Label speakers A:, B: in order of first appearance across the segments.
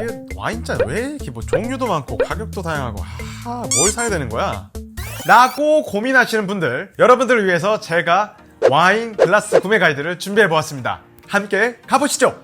A: 이게 와인잔 왜 이렇게 뭐 종류도 많고 가격도 다양하고 뭘 사야 되는 거야? 라고 고민하시는 분들, 여러분들을 위해서 제가 와인 글라스 구매 가이드를 준비해 보았습니다. 함께 가보시죠.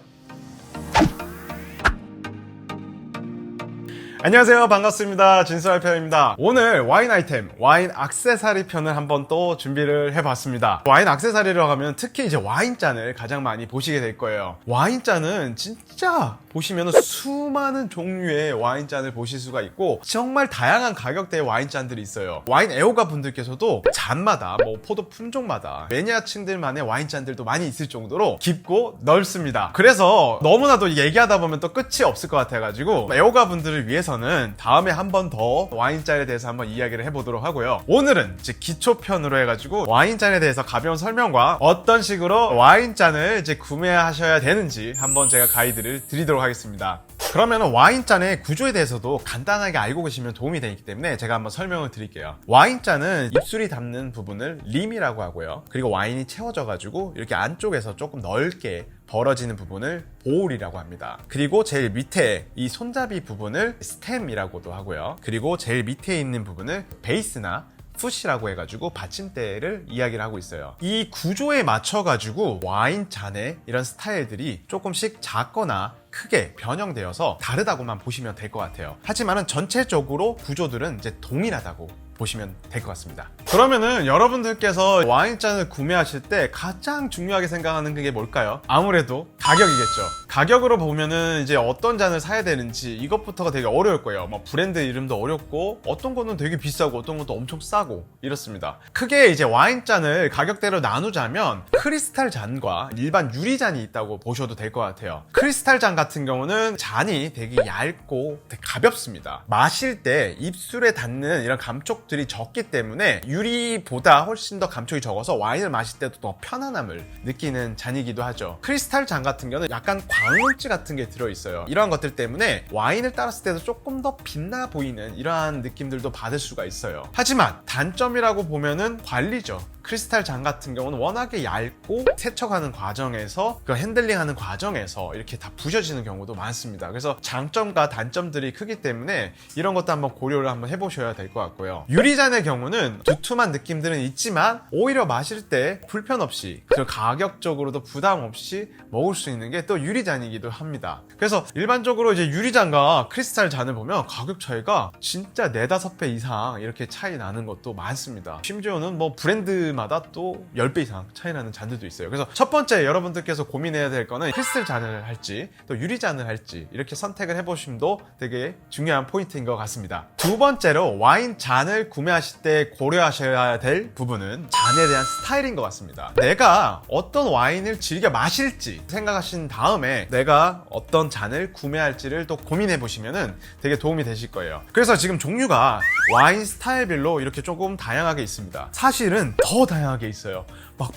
A: 안녕하세요, 반갑습니다. 진수알편입니다. 오늘 와인 아이템, 와인 액세서리 편을 한번 또 준비를 해봤습니다. 와인 액세서리라고 하면 특히 이제 와인잔을 가장 많이 보시게 될 거예요. 와인잔은 진짜 보시면 수많은 종류의 와인잔을 보실 수가 있고 정말 다양한 가격대의 와인잔들이 있어요. 와인 애호가 분들께서도 잔마다 포도 품종마다 매니아층들만의 와인잔들도 많이 있을 정도로 깊고 넓습니다. 그래서 너무나도 얘기하다 보면 또 끝이 없을 것 같아가지고 애호가 분들을 위해서는 다음에 한 번 더 와인잔에 대해서 한번 이야기를 해보도록 하고요. 오늘은 이제 기초편으로 해가지고 와인잔에 대해서 가벼운 설명과 어떤 식으로 와인잔을 이제 구매하셔야 되는지 한번 제가 가이드를 드리도록 하겠습니다. 그러면 와인잔의 구조에 대해서도 간단하게 알고 계시면 도움이 되기 때문에 제가 한번 설명을 드릴게요. 와인잔은 입술이 닿는 부분을 림이라고 하고요. 그리고 와인이 채워져 가지고 이렇게 안쪽에서 조금 넓게 벌어지는 부분을 보울이라고 합니다. 그리고 제일 밑에 이 손잡이 부분을 스템이라고도 하고요. 그리고 제일 밑에 있는 부분을 베이스나 풋이라고 해가지고 받침대를 이야기를 하고 있어요. 이 구조에 맞춰가지고 와인잔의 이런 스타일들이 조금씩 작거나 크게 변형되어서 다르다고만 보시면 될 것 같아요. 하지만은 전체적으로 구조들은 이제 동일하다고 보시면 될 것 같습니다. 그러면은 여러분들께서 와인잔을 구매하실 때 가장 중요하게 생각하는 게 뭘까요? 아무래도 가격이겠죠. 가격으로 보면은 이제 어떤 잔을 사야 되는지 이것부터가 되게 어려울 거예요. 브랜드 이름도 어렵고 어떤 거는 되게 비싸고 어떤 것도 엄청 싸고 이렇습니다. 크게 이제 와인잔을 가격대로 나누자면 크리스탈 잔과 일반 유리잔이 있다고 보셔도 될 것 같아요. 크리스탈 잔 같은 경우는 잔이 되게 얇고 되게 가볍습니다. 마실 때 입술에 닿는 이런 감촉들이 적기 때문에 유리보다 훨씬 더 감촉이 적어서 와인을 마실 때도 더 편안함을 느끼는 잔이기도 하죠. 크리스탈 잔 같은 경우는 약간 광물질 같은 게 들어있어요. 이러한 것들 때문에 와인을 따랐을 때도 조금 더 빛나 보이는 이러한 느낌들도 받을 수가 있어요. 하지만 단점이라고 보면은 관리죠. 크리스탈 잔 같은 경우는 워낙에 얇고 세척하는 과정에서 그 핸들링하는 과정에서 이렇게 다 부셔지는 경우도 많습니다. 그래서 장점과 단점들이 크기 때문에 이런 것도 한번 고려를 한번 해보셔야 될 것 같고요. 유리잔의 경우는 두툼한 느낌들은 있지만 오히려 마실 때 불편 없이 그리고 가격적으로도 부담 없이 먹을 수 있는 게 또 유리잔이기도 합니다. 그래서 일반적으로 이제 유리잔과 크리스탈 잔을 보면 가격 차이가 진짜 4-5배 이상 이렇게 차이 나는 것도 많습니다. 심지어는 브랜드마다 또 10배 이상 차이 나는 잔들도 있어요. 그래서 첫 번째 여러분들께서 고민해야 될 거는 크리스탈 잔을 할지 또 유리잔을 할지 이렇게 선택을 해보심도 되게 중요한 포인트인 것 같습니다. 두 번째로 와인 잔을 구매하실 때 고려하셔야 될 부분은 잔에 대한 스타일인 것 같습니다. 내가 어떤 와인을 즐겨 마실지 생각하신 다음에 내가 어떤 잔을 구매할지를 또 고민해 보시면 되게 도움이 되실 거예요. 그래서 지금 종류가 와인 스타일별로 이렇게 조금 다양하게 있습니다. 사실은 더 다양하게 있어요.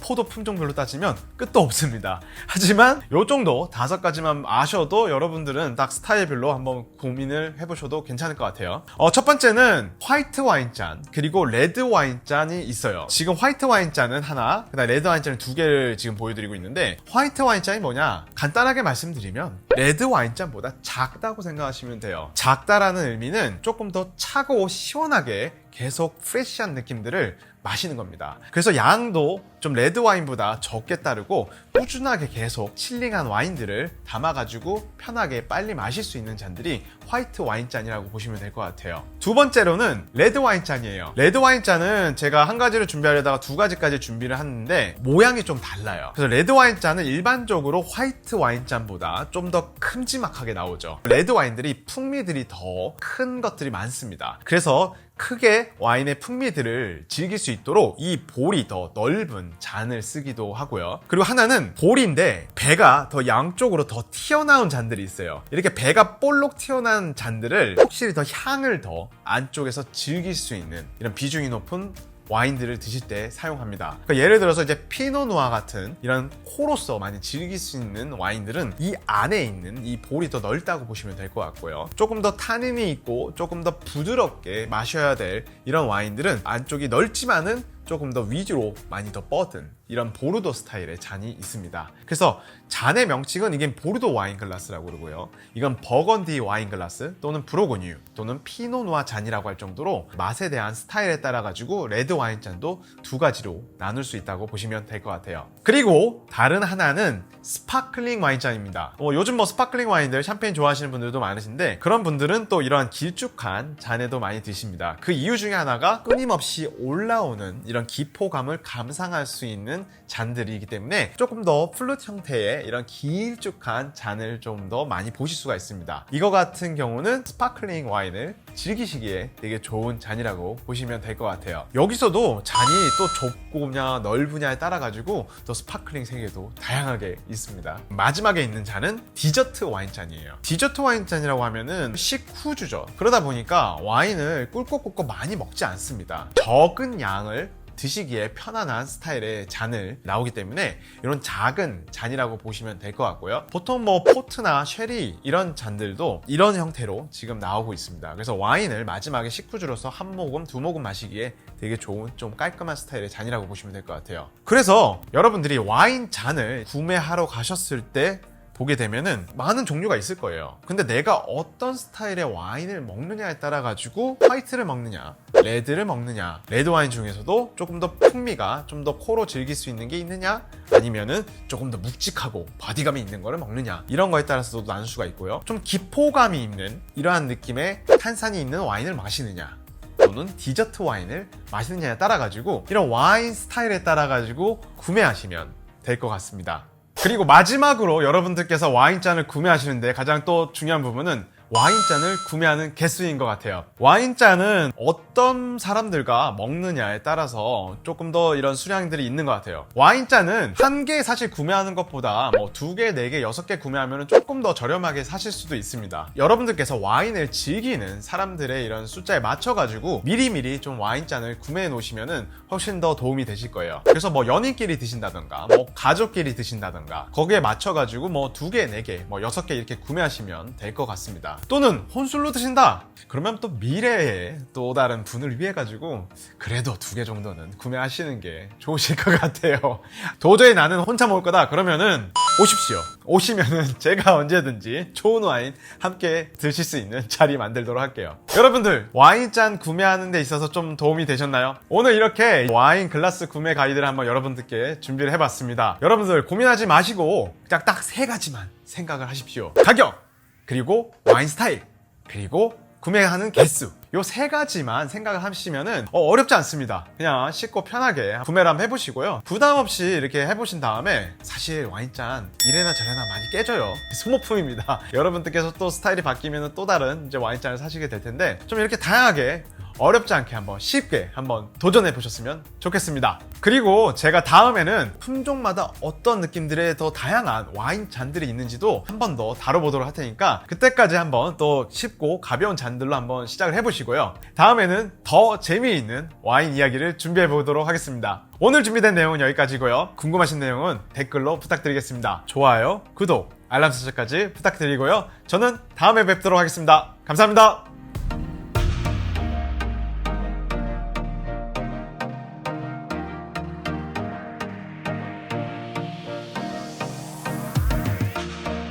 A: 포도 품종별로 따지면 끝도 없습니다. 하지만 요 정도 5가지만 아셔도 여러분들은 딱 스타일별로 한번 고민을 해보셔도 괜찮을 것 같아요. 첫 번째는 화이트 와인잔 그리고 레드 와인잔이 있어요. 지금 화이트 와인잔은 하나, 그다음 레드 와인잔은 2개를 지금 보여드리고 있는데 화이트 와인잔이 뭐냐? 간단하게 말씀드리면 레드 와인잔보다 작다고 생각하시면 돼요. 작다라는 의미는 조금 더 차고 시원하게 계속 프레시한 느낌들을 마시는 겁니다. 그래서 양도 좀 레드 와인보다 적게 따르고 꾸준하게 계속 칠링한 와인들을 담아가지고 편하게 빨리 마실 수 있는 잔들이 화이트 와인잔이라고 보시면 될 것 같아요. 두 번째로는 레드 와인잔이에요. 레드 와인잔은 제가 한 가지를 준비하려다가 2가지까지 준비를 했는데 모양이 좀 달라요. 그래서 레드 와인잔은 일반적으로 화이트 와인잔보다 좀 더 큼지막하게 나오죠. 레드 와인들이 풍미들이 더 큰 것들이 많습니다. 그래서 크게 와인의 풍미들을 즐길 수 있도록 이 볼이 더 넓은 잔을 쓰기도 하고요. 그리고 하나는 볼인데 배가 더 양쪽으로 더 튀어나온 잔들이 있어요. 이렇게 배가 볼록 튀어나온 잔들을 확실히 더 향을 더 안쪽에서 즐길 수 있는 이런 비중이 높은 와인들을 드실 때 사용합니다. 그러니까 예를 들어서 이제 피노누아 같은 이런 코로서 많이 즐길 수 있는 와인들은 이 안에 있는 이 볼이 더 넓다고 보시면 될 것 같고요. 조금 더 타닌이 있고 조금 더 부드럽게 마셔야 될 이런 와인들은 안쪽이 넓지만은 조금 더 위주로 많이 더 뻗은 이런 보르도 스타일의 잔이 있습니다. 그래서 잔의 명칭은 이게 보르도 와인 글라스라고 그러고요. 이건 버건디 와인 글라스 또는 브로고뉴 또는 피노누아 잔이라고 할 정도로 맛에 대한 스타일에 따라 가지고 레드 와인 잔도 두 가지로 나눌 수 있다고 보시면 될 것 같아요. 그리고 다른 하나는 스파클링 와인 잔입니다. 요즘 스파클링 와인들 샴페인 좋아하시는 분들도 많으신데 그런 분들은 또 이러한 길쭉한 잔에도 많이 드십니다. 그 이유 중에 하나가 끊임없이 올라오는 이런 기포감을 감상할 수 있는 잔들이기 때문에 조금 더 플룻 형태의 이런 길쭉한 잔을 좀 더 많이 보실 수가 있습니다. 이거 같은 경우는 스파클링 와인을 즐기시기에 되게 좋은 잔이라고 보시면 될 것 같아요. 여기서도 잔이 또 좁고냐 넓으냐에 따라 가지고 또 스파클링 세계도 다양하게 있습니다. 마지막에 있는 잔은 디저트 와인 잔이에요. 디저트 와인 잔이라고 하면은 식후주죠. 그러다 보니까 와인을 꿀꺽꿀꺽 많이 먹지 않습니다. 적은 양을 드시기에 편안한 스타일의 잔을 나오기 때문에 이런 작은 잔이라고 보시면 될 것 같고요. 보통 포트나 쉐리 이런 잔들도 이런 형태로 지금 나오고 있습니다. 그래서 와인을 마지막에 식후주로서 한 모금, 두 모금 마시기에 되게 좋은 좀 깔끔한 스타일의 잔이라고 보시면 될 것 같아요. 그래서 여러분들이 와인 잔을 구매하러 가셨을 때 보게 되면은 많은 종류가 있을 거예요. 근데 내가 어떤 스타일의 와인을 먹느냐에 따라 가지고 화이트를 먹느냐, 레드를 먹느냐, 레드 와인 중에서도 조금 더 풍미가 좀 더 코로 즐길 수 있는 게 있느냐, 아니면은 조금 더 묵직하고 바디감이 있는 거를 먹느냐, 이런 거에 따라서도 나눌 수가 있고요. 좀 기포감이 있는 이러한 느낌의 탄산이 있는 와인을 마시느냐, 또는 디저트 와인을 마시느냐에 따라 가지고 이런 와인 스타일에 따라 가지고 구매하시면 될 것 같습니다. 그리고 마지막으로 여러분들께서 와인잔을 구매하시는데 가장 또 중요한 부분은 와인잔을 구매하는 개수인 것 같아요. 와인잔은 어떤 사람들과 먹느냐에 따라서 조금 더 이런 수량들이 있는 것 같아요. 와인잔은 한 개 사실 구매하는 것보다 두 개, 네 개, 여섯 개 구매하면 조금 더 저렴하게 사실 수도 있습니다. 여러분들께서 와인을 즐기는 사람들의 이런 숫자에 맞춰가지고 미리미리 좀 와인잔을 구매해 놓으시면 훨씬 더 도움이 되실 거예요. 그래서 연인끼리 드신다던가 가족끼리 드신다던가 거기에 맞춰가지고 두 개, 네 개, 여섯 개 이렇게 구매하시면 될 것 같습니다. 또는 혼술로 드신다? 그러면 또 미래에 또 다른 분을 위해 가지고 그래도 두 개 정도는 구매하시는 게 좋으실 것 같아요. 도저히 나는 혼자 먹을 거다 그러면은 오십시오. 오시면은 제가 언제든지 좋은 와인 함께 드실 수 있는 자리 만들도록 할게요. 여러분들 와인잔 구매하는 데 있어서 좀 도움이 되셨나요? 오늘 이렇게 와인 글라스 구매 가이드를 한번 여러분들께 준비를 해봤습니다. 여러분들 고민하지 마시고 그냥 딱 세 가지만 생각을 하십시오. 가격! 그리고 와인 스타일, 그리고 구매하는 개수, 요 세 가지만 생각을 하시면은 어렵지 않습니다. 그냥 쉽고 편하게 구매를 한번 해보시고요. 부담 없이 이렇게 해보신 다음에 사실 와인잔 이래나 저래나 많이 깨져요. 소모품입니다. 여러분들께서 또 스타일이 바뀌면 또 다른 이제 와인잔을 사시게 될 텐데 좀 이렇게 다양하게 어렵지 않게 한번 쉽게 한번 도전해 보셨으면 좋겠습니다. 그리고 제가 다음에는 품종마다 어떤 느낌들의 더 다양한 와인 잔들이 있는지도 한 번 더 다뤄보도록 할 테니까 그때까지 한번 또 쉽고 가벼운 잔들로 한번 시작을 해보시고요. 다음에는 더 재미있는 와인 이야기를 준비해 보도록 하겠습니다. 오늘 준비된 내용은 여기까지고요. 궁금하신 내용은 댓글로 부탁드리겠습니다. 좋아요, 구독, 알람 설정까지 부탁드리고요. 저는 다음에 뵙도록 하겠습니다. 감사합니다.